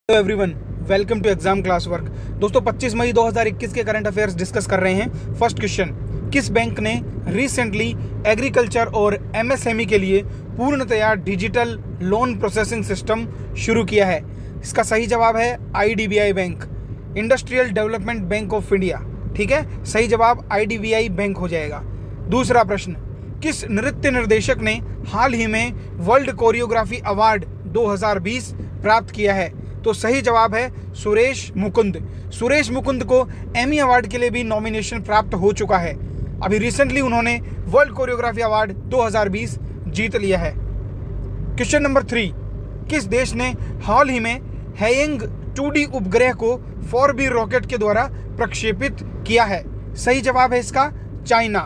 Hello everyone, welcome to exam class work. दोस्तों 25 मई 2021 के current affairs discuss कर रहे हैं। फर्स्ट क्वेश्चन, किस बैंक ने रिसेंटली एग्रीकल्चर और एमएसएमई के लिए पूर्णतया डिजिटल लोन प्रोसेसिंग सिस्टम शुरू किया है? इसका सही जवाब है IDBI bank, industrial development bank of India. ठीक है, सही जवाब आईडीबीआई बैंक हो जाएगा। दूसरा प्रश्न, किस नृत्य निर्देशक ने हाल ही में वर्ल्ड कोरियोग्राफी अवार्ड 2020 प्राप्त किया है? तो सही जवाब है सुरेश मुकुंद। सुरेश मुकुंद को एमी अवार्ड के लिए भी नॉमिनेशन प्राप्त हो चुका है। अभी रिसेंटली उन्होंने वर्ल्ड कोरियोग्राफी अवार्ड 2020 जीत लिया है। क्वेश्चन नंबर 3, किस देश ने हाल ही में हेयिंग 2D उपग्रह को 4B रॉकेट के द्वारा प्रक्षेपित किया है? सही जवाब है इसका चाइना।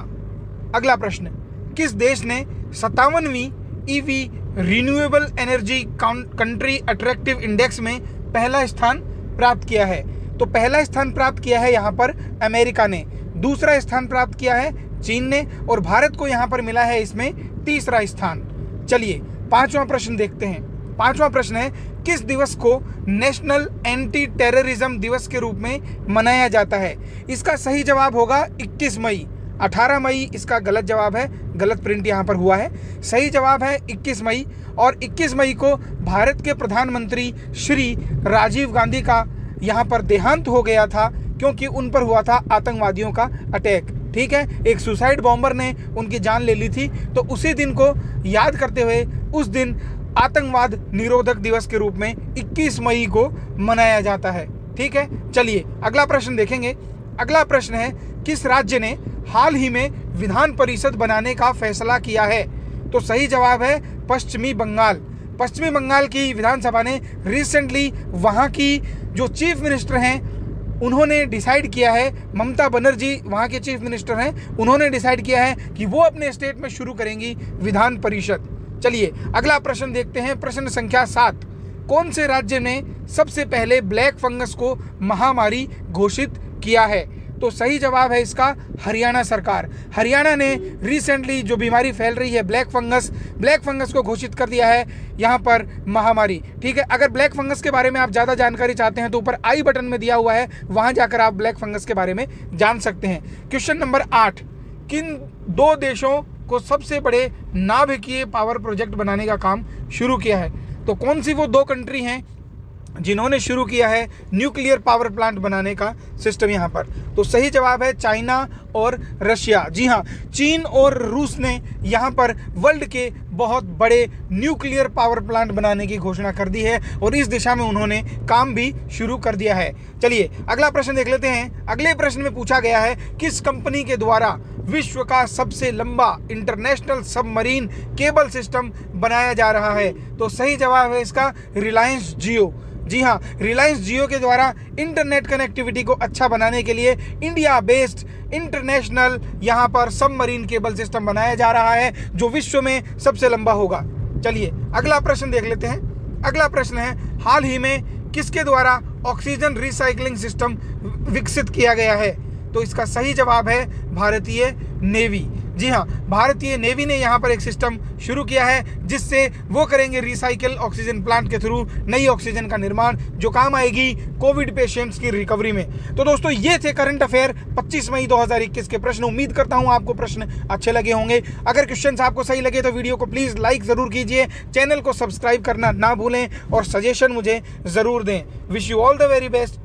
अगला प्रश्न, किस देश ने 57वीं EV renewable energy country attractive index में पहला स्थान प्राप्त किया है? तो पहला स्थान प्राप्त किया है यहाँ पर अमेरिका ने, दूसरा स्थान प्राप्त किया है चीन ने, और भारत को यहाँ पर मिला है इसमें तीसरा स्थान। चलिए पांचवा प्रश्न देखते हैं। पांचवा प्रश्न है, किस दिवस को नेशनल एंटी टेररिज्म दिवस के रूप में मनाया जाता है? इसका सही जवाब होगा 21 मई। 18 मई इसका गलत जवाब है, गलत प्रिंट यहाँ पर हुआ है। सही जवाब है 21 मई, और 21 मई को भारत के प्रधानमंत्री श्री राजीव गांधी का यहाँ पर देहांत हो गया था, क्योंकि उन पर हुआ था आतंकवादियों का अटैक। ठीक है, एक सुसाइड बॉम्बर ने उनकी जान ले ली थी, तो उसी दिन को याद करते हुए उस दिन आतंकवाद निरोधक दिवस के रूप में 21 मई को मनाया जाता है। ठीक है, चलिए अगला प्रश्न देखेंगे। अगला प्रश्न है, किस राज्य ने हाल ही में विधान परिषद बनाने का फैसला किया है? तो सही जवाब है पश्चिमी बंगाल। पश्चिमी बंगाल की विधानसभा ने रिसेंटली वहाँ की जो चीफ मिनिस्टर हैं उन्होंने डिसाइड किया है, ममता बनर्जी वहाँ के चीफ मिनिस्टर हैं, उन्होंने डिसाइड किया है कि वो अपने स्टेट में शुरू करेंगी विधान परिषद। चलिए अगला प्रश्न देखते हैं। प्रश्न संख्या 7, कौन से राज्य ने सबसे पहले ब्लैक फंगस को महामारी घोषित किया है? तो सही जवाब है इसका हरियाणा सरकार। हरियाणा ने रिसेंटली जो बीमारी फैल रही है ब्लैक फंगस को घोषित कर दिया है यहाँ पर महामारी। ठीक है, अगर ब्लैक फंगस के बारे में आप ज़्यादा जानकारी चाहते हैं तो ऊपर आई बटन में दिया हुआ है, वहाँ जाकर आप ब्लैक फंगस के बारे में जान सकते हैं। क्वेश्चन नंबर 8, किन दो देशों को सबसे बड़े नाभिकीय पावर प्रोजेक्ट बनाने का काम शुरू किया है? तो कौन सी वो दो कंट्री हैं जिन्होंने शुरू किया है न्यूक्लियर पावर प्लांट बनाने का सिस्टम यहाँ पर? तो सही जवाब है चाइना और रशिया। जी हाँ, चीन और रूस ने यहाँ पर वर्ल्ड के बहुत बड़े न्यूक्लियर पावर प्लांट बनाने की घोषणा कर दी है, और इस दिशा में उन्होंने काम भी शुरू कर दिया है। चलिए अगला प्रश्न देख लेते हैं। अगले प्रश्न में पूछा गया है, किस कंपनी के द्वारा विश्व का सबसे लंबा इंटरनेशनल सबमरीन केबल सिस्टम बनाया जा रहा है? तो सही जवाब है इसका रिलायंस जियो। जी हाँ, रिलायंस जियो के द्वारा इंटरनेट कनेक्टिविटी को अच्छा बनाने के लिए इंडिया बेस्ड इंटरनेशनल यहाँ पर सबमरीन केबल सिस्टम बनाया जा रहा है, जो विश्व में सबसे लंबा होगा। चलिए अगला प्रश्न देख लेते हैं। अगला प्रश्न है, हाल ही में किसके द्वारा ऑक्सीजन रिसाइकलिंग सिस्टम विकसित किया गया है? तो इसका सही जवाब है भारतीय नेवी। जी हाँ, भारतीय नेवी ने यहाँ पर एक सिस्टम शुरू किया है, जिससे वो करेंगे रिसाइकल ऑक्सीजन प्लांट के थ्रू नई ऑक्सीजन का निर्माण, जो काम आएगी कोविड पेशेंट्स की रिकवरी में। तो दोस्तों ये थे करंट अफेयर 25 मई 2021 के प्रश्न। उम्मीद करता हूँ आपको प्रश्न अच्छे लगे होंगे। अगर क्वेश्चंस आपको सही लगे तो वीडियो को प्लीज़ लाइक ज़रूर कीजिए, चैनल को सब्सक्राइब करना ना भूलें, और सजेशन मुझे ज़रूर दें। Wish you all the very best.